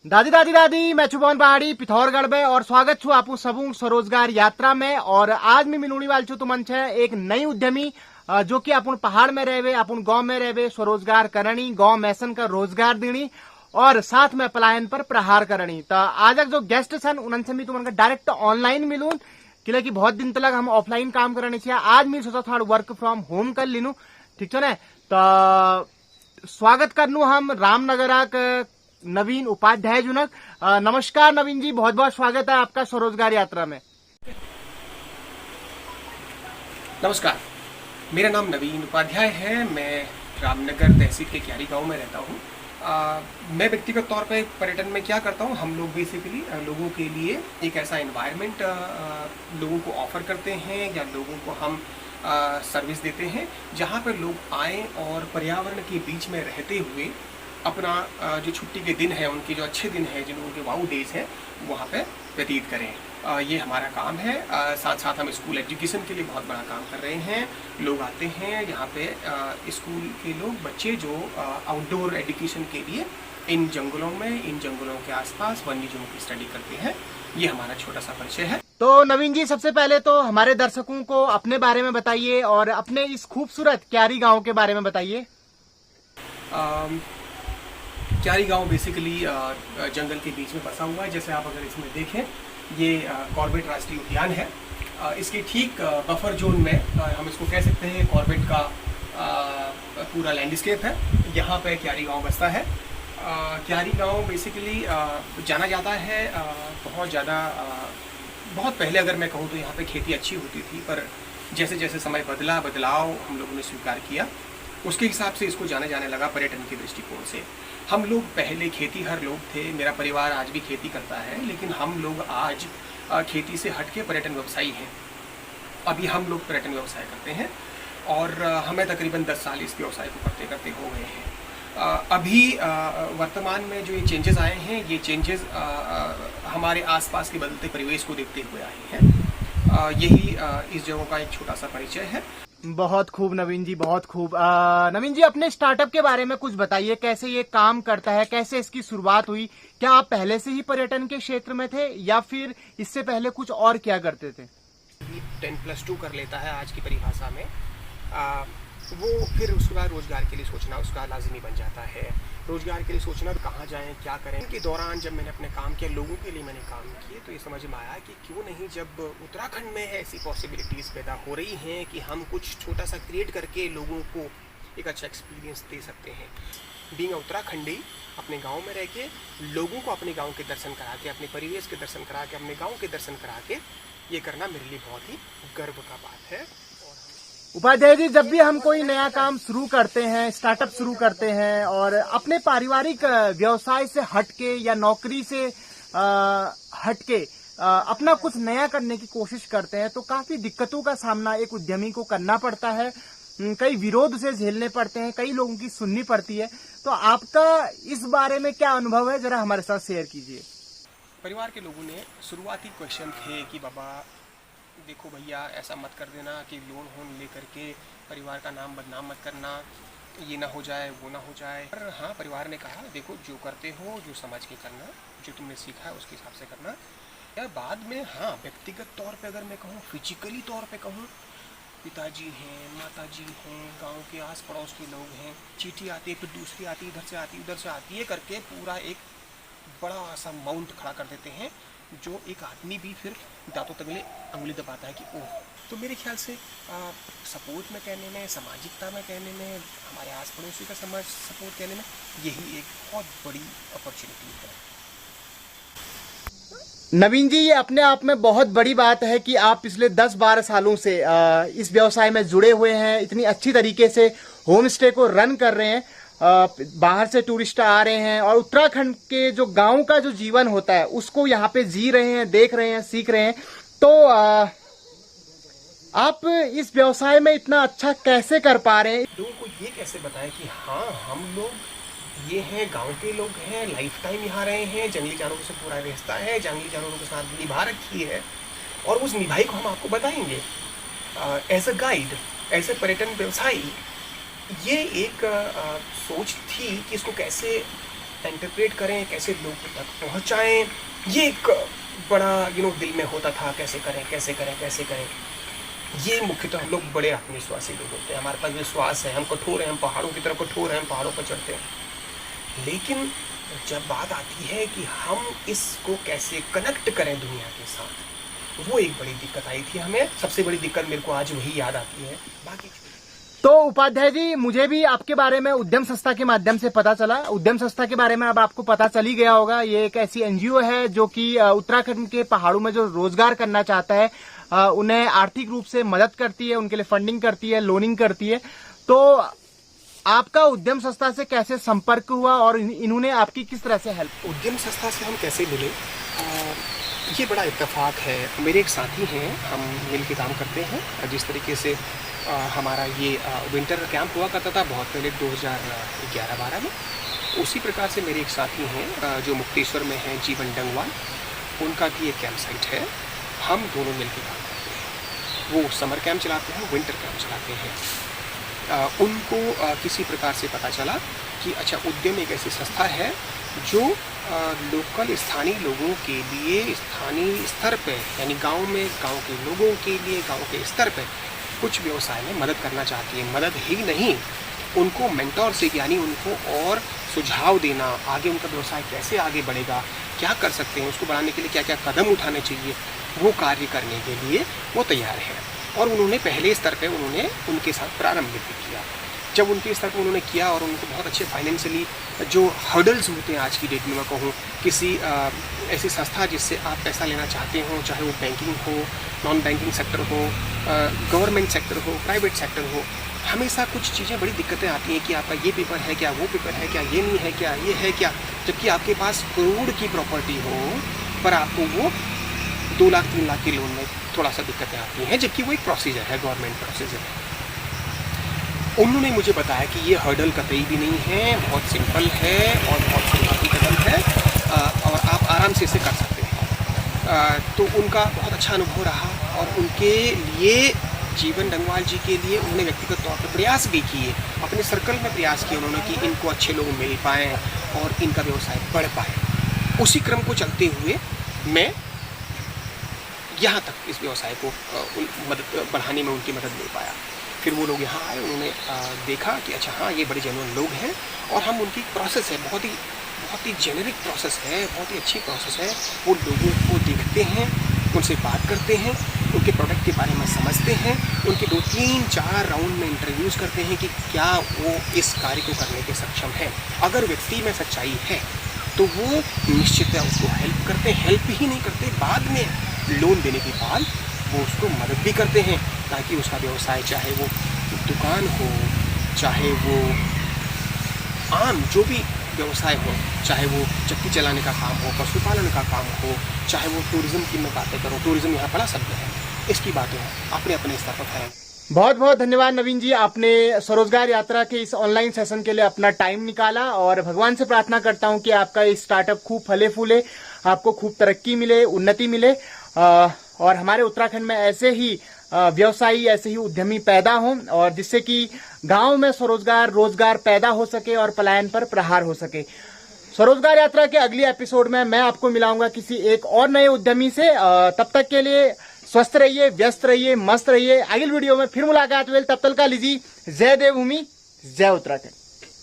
दादी दादी दादी मैं छुपौन पहाड़ी पिथौरगढ़ में और स्वागत छू आपू सबू स्वरोजगार यात्रा में। और आज मैं मिलूनी वाल छू तुमन छे एक नई उद्यमी जो कि अपन पहाड़ में रहवे, अपन गांव में रहवे, स्वरोजगार करणी, गांव मैसन का रोजगार देनी और साथ में पलायन पर प्रहार करणी। तो आज जो गेस्ट सन उनसे मैं तुमन डायरेक्ट ऑनलाइन मिलूं किले कि बहुत दिन तक हम ऑफलाइन काम करने छे। आज मैं सोचा थोड़ा वर्क फ्रॉम होम कर लीनू, ठीक है ना। तो स्वागत करनू हम रामनगरा के नवीन उपाध्याय जुनक। नमस्कार नवीन जी, बहुत बहुत स्वागत है आपका स्वरोजगार यात्रा में। नमस्कार, मेरा नाम नवीन उपाध्याय है। मैं रामनगर तहसील के क्यारी गांव में रहता हूँ। मैं व्यक्तिगत तौर पे पर्यटन में क्या करता हूँ, हम लोग बेसिकली लोगों के लिए एक ऐसा एनवायरनमेंट लोगों को ऑफर करते हैं या लोगों को हम सर्विस देते हैं जहाँ पर लोग आएँ और पर्यावरण के बीच में रहते हुए अपना जो छुट्टी के दिन है, उनके जो अच्छे दिन हैं, जिन लोगों के वाउ डेज हैं, वहाँ पे व्यतीत करें। ये हमारा काम है। साथ साथ हम स्कूल एजुकेशन के लिए बहुत बड़ा काम कर रहे हैं। लोग आते हैं यहाँ पे, स्कूल के लोग, बच्चे जो आउटडोर एजुकेशन के लिए इन जंगलों में, इन जंगलों के आसपास वन्य जीवों की स्टडी करते हैं। ये हमारा छोटा सा परिचय है। तो नवीन जी, सबसे पहले तो हमारे दर्शकों को अपने बारे में बताइए और अपने इस खूबसूरत क्यारी गांव के बारे में बताइए। क्यारी गांव बेसिकली जंगल के बीच में बसा हुआ है। जैसे आप अगर इसमें देखें, ये कॉर्बेट राष्ट्रीय उद्यान है। इसके ठीक बफर जोन में हम इसको कह सकते हैं कॉर्बेट का पूरा लैंडस्केप है। यहाँ पे क्यारी गांव बसता है। क्यारी गांव बेसिकली जाना जाता है बहुत ज़्यादा। बहुत पहले अगर मैं कहूँ तो यहाँ पे खेती अच्छी होती थी, पर जैसे जैसे समय बदलाव हम लोगों ने स्वीकार किया, उसके हिसाब से इसको जाने जाने लगा पर्यटन के दृष्टिकोण से। हम लोग पहले खेतीहर लोग थे, मेरा परिवार आज भी खेती करता है, लेकिन हम लोग आज खेती से हटके पर्यटन व्यवसायी हैं। अभी हम लोग पर्यटन व्यवसाय करते हैं और हमें तकरीबन 10 साल इस व्यवसाय को करते करते हो गए हैं। अभी वर्तमान में जो ये चेंजेस आए हैं, ये चेंजेस हमारे आसपास के बदलते परिवेश को देखते हुए आए हैं। यही इस जगह का एक छोटा सा परिचय है। बहुत खूब नवीन जी, बहुत खूब। नवीन जी, अपने स्टार्टअप के बारे में कुछ बताइए, कैसे ये काम करता है, कैसे इसकी शुरुआत हुई? क्या आप पहले से ही पर्यटन के क्षेत्र में थे या फिर इससे पहले कुछ और क्या करते थे? 10+2 कर लेता है आज की परिभाषा में, वो फिर उसके बाद रोजगार के लिए सोचना उसका लाजिमी बन जाता है। रोजगार के लिए सोचना कहाँ जाएं, क्या करें। के दौरान जब मैंने अपने काम किया, लोगों के लिए मैंने काम किए, तो ये समझ में आया कि क्यों नहीं, जब उत्तराखंड में ऐसी पॉसिबिलिटीज़ पैदा हो रही हैं कि हम कुछ छोटा सा क्रिएट करके लोगों को एक अच्छा एक्सपीरियंस दे सकते हैं। बीइंग उत्तराखंडी, अपने गाँव में रह के लोगों को अपने गाँव के दर्शन करा के, अपने परिवेश के दर्शन करा के, अपने गाँव के दर्शन करा के, ये करना मेरे लिए बहुत ही गर्व का बात है। उपाध्याय जी, जब भी हम कोई नया काम शुरू करते हैं, स्टार्टअप शुरू करते हैं और अपने पारिवारिक व्यवसाय से हटके या नौकरी से हटके अपना कुछ नया करने की कोशिश करते हैं, तो काफी दिक्कतों का सामना एक उद्यमी को करना पड़ता है। कई विरोध से झेलने पड़ते हैं, कई लोगों की सुननी पड़ती है। तो आपका इस बारे में क्या अनुभव है, जरा हमारे साथ शेयर कीजिए। परिवार के लोगों ने शुरुआती क्वेश्चन थे कि बाबा देखो भैया, ऐसा मत कर देना कि लोन लेकर के परिवार का नाम बदनाम मत करना, ये ना हो जाए, वो ना हो जाए। पर हाँ, परिवार ने कहा देखो, जो करते हो जो समझ के करना, जो तुमने सीखा है उसके हिसाब से करना। या बाद में हाँ, व्यक्तिगत तौर पे अगर मैं कहूँ, फिजिकली तौर पे कहूँ, पिताजी हैं, माताजी हैं, गांव के आस पड़ोस के लोग हैं, चीटी आती है, फिर दूसरी आती है, इधर से आती है, उधर से आती है करके पूरा एक बड़ा सा माउंट खड़ा कर देते हैं, जो एक आदमी भी फिर दांतों तगले अंगुली दबाता है कि ओह। तो मेरे ख्याल से सपोर्ट में कहने में, सामाजिकता में कहने में, हमारे आस पड़ोसी का समाज सपोर्ट कहने में, यही एक बहुत बड़ी अपॉर्चुनिटी है। नवीन जी, ये अपने आप में बहुत बड़ी बात है कि आप पिछले 10-12 सालों से इस व्यवसाय में जुड़े हुए हैं, इतनी अच्छी तरीके से होम स्टे को रन कर रहे हैं। बाहर से टूरिस्ट आ रहे हैं और उत्तराखंड के जो गांव का जो जीवन होता है उसको यहाँ पे जी रहे हैं, देख रहे हैं, सीख रहे हैं। तो आप इस व्यवसाय में इतना अच्छा कैसे कर पा रहे हैं? लोगों को ये कैसे बताएं कि हाँ, हम लोग ये हैं, गांव के लोग हैं, लाइफ टाइम यहाँ रहे हैं, जंगली जानवरों से पूरा रिश्ता है, जंगली जानवरों के साथ निभा रखी है, और उस निभाई को हम आपको बताएंगे as a guide, as a पर्यटन व्यवसायी। ये एक सोच थी कि इसको कैसे इंटरप्रेट करें, कैसे लोगों तक पहुंचाएं, ये एक बड़ा दिल में होता था, कैसे करें कैसे करें कैसे करें। ये मुख्यतः हम लोग बड़े आत्मविश्वासी लोग होते हैं, हमारे पास विश्वास है, हम कठोर हैं, हम पहाड़ों की तरफ कठोर हैं, हम पहाड़ों पर चढ़ते हैं। लेकिन जब बात आती है कि हम इसको कैसे कनेक्ट करें दुनिया के साथ, वो एक बड़ी दिक्कत आई थी हमें। सबसे बड़ी दिक्कत मेरे को आज वही याद आती है। बाकी तो उपाध्याय जी, मुझे भी आपके बारे में उद्यम संस्था के माध्यम से पता चला। उद्यम संस्था के बारे में अब आपको पता चल ही गया होगा। ये एक ऐसी एनजीओ है जो कि उत्तराखंड के पहाड़ों में जो रोजगार करना चाहता है उन्हें आर्थिक रूप से मदद करती है, उनके लिए फंडिंग करती है, लोनिंग करती है। तो आपका उद्यम संस्था से कैसे संपर्क हुआ और इन्होंने आपकी किस तरह से हेल्प? उद्यम संस्था से हम कैसे मिले, ये बड़ा इत्तेफाक है। मेरे एक साथी हैं, हम मिल के काम करते हैं। जिस तरीके से हमारा ये विंटर कैंप हुआ करता था बहुत पहले 2011-12 में, उसी प्रकार से मेरे एक साथी हैं जो मुक्तेश्वर में हैं, जीवन डंगवाल, उनका भी एक कैंप साइट है। हम दोनों मिल के काम करते हैं। वो समर कैंप चलाते हैं, विंटर कैंप चलाते हैं। उनको किसी प्रकार से पता चला कि अच्छा, उद्यम एक ऐसी संस्था है जो लोकल स्थानीय लोगों के लिए स्थानीय स्तर पे, यानी गांव में गांव के लोगों के लिए गांव के स्तर पे कुछ व्यवसाय में मदद करना चाहती है। मदद ही नहीं, उनको मेंटोर से, यानी उनको और सुझाव देना, आगे उनका व्यवसाय कैसे आगे बढ़ेगा, क्या कर सकते हैं, उसको बढ़ाने के लिए क्या क्या कदम उठाने चाहिए, वो कार्य करने के लिए वो तैयार है। और उन्होंने पहले स्तर पे उनके साथ प्रारंभ भी किया। जब उनके स्तर पर उन्होंने किया और उनको बहुत अच्छे फाइनेंशियली जो हर्डल्स होते हैं आज की डेट में, मैं कहूँ किसी ऐसी संस्था जिससे आप पैसा लेना चाहते हो, चाहे वो बैंकिंग हो, नॉन बैंकिंग सेक्टर हो, गवर्नमेंट सेक्टर हो, प्राइवेट सेक्टर हो, हमेशा कुछ चीज़ें बड़ी दिक्कतें आती हैं कि आपका ये पेपर है क्या, वो पेपर है क्या, ये नहीं है क्या, ये है क्या। जबकि आपके पास करोड़ की प्रॉपर्टी हो पर आपको वो 2 लाख 3 लाख के लोन में थोड़ा सा दिक्कतें आती हैं, जबकि वो एक प्रोसीजर है, गवर्नमेंट प्रोसीजर है। उन्होंने मुझे बताया कि ये हर्डल कतई भी नहीं है, बहुत सिंपल है और बहुत शुरुआती कदम है और आप आराम से इसे कर सकते हैं। तो उनका बहुत अच्छा अनुभव रहा और उनके लिए, जीवन डंगवाल जी के लिए, उन्होंने व्यक्तिगत तौर पर प्रयास भी किए, अपने सर्कल में प्रयास किए उन्होंने कि इनको अच्छे लोग मिल पाएँ और इनका व्यवसाय बढ़ पाए। उसी क्रम को चलते हुए मैं यहाँ तक इस व्यवसाय को मदद बढ़ाने में उनकी मदद ले पाया। फिर वो लोग यहाँ आए, उन्होंने देखा कि अच्छा हाँ, ये बड़े जेन्युइन लोग हैं और हम उनकी प्रोसेस है, बहुत ही जेनेरिक प्रोसेस है, बहुत ही अच्छी प्रोसेस है। वो लोगों को देखते हैं, उनसे बात करते हैं, उनके प्रोडक्ट के बारे में समझते हैं, उनके 2-3-4 राउंड में इंटरव्यूज़ करते हैं कि क्या वो इस कार्य को करने के सक्षम है। अगर व्यक्ति में सच्चाई है तो वो निश्चित है उसको हेल्प करते हैं। हेल्प ही नहीं करते, बाद में लोन देने के बाद वो उसको मदद भी करते हैं ताकि उसका व्यवसाय, चाहे वो दुकान हो, चाहे वो आम जो भी व्यवसाय हो, चाहे वो चक्की चलाने का काम हो, पशुपालन का काम हो, चाहे वो टूरिज़्म की मैं बातें करूँ, टूरिज़्म यहाँ बड़ा शब्द है, इसकी बातें अपने अपने स्तर पर करें। बहुत बहुत धन्यवाद नवीन जी, आपने स्वरोजगार यात्रा के इस ऑनलाइन सेशन के लिए अपना टाइम निकाला और भगवान से प्रार्थना करता हूं कि आपका ये स्टार्टअप खूब फले फूले, आपको खूब तरक्की मिले, उन्नति मिले और हमारे उत्तराखंड में ऐसे ही व्यवसायी, ऐसे ही उद्यमी पैदा हों और जिससे कि गांव में स्वरोजगार, रोजगार पैदा हो सके और पलायन पर प्रहार हो सके। स्वरोजगार यात्रा के अगले एपिसोड में मैं आपको मिलाऊंगा किसी एक और नए उद्यमी से। तब तक के लिए स्वस्थ रहिए, व्यस्त रहिए, मस्त रहिए। अगली वीडियो में फिर मुलाकात हुई, तब तक का लीजिए जय देवभूमि, जय उत्तराखंड।